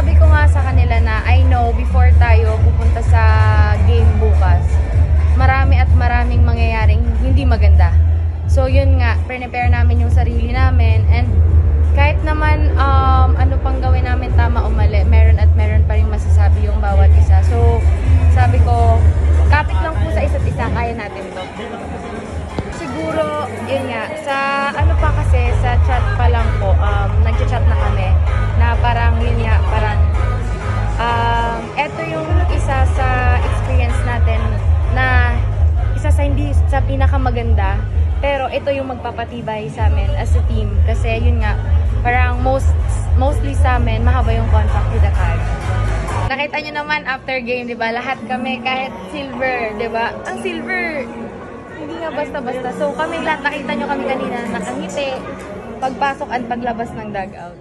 sabi ko nga sa kanila na I know before tayo pupunta sa game bukas, marami at maraming mangyayaring hindi maganda. So yun nga, prepare namin yung sarili namin, and kahit naman ano pang gawin namin tama o mali, meron at meron pa rin masasabi yung bawat isa. So sabi ko, kapit lang po sa isa't isa, kaya natin to. Siguro, yun nga, sa ano pa kasi, sa chat pa lang po, nag-chat na kami, na parang yun nga, parang eto yung isa sa experience natin na isa sa hindi sa pinakamaganda, pero ito yung magpapatibay sa amin as a team. Kasi yun nga, parang mostly sa amin, mahaba yung contract with the Cavs. Nakita nyo naman after game, di ba? Lahat kami, kahit silver, di ba? Ang silver! Hindi nga basta-basta. So kami lahat, nakita nyo kami kanina, nakangiti, pagpasok at paglabas ng dugout.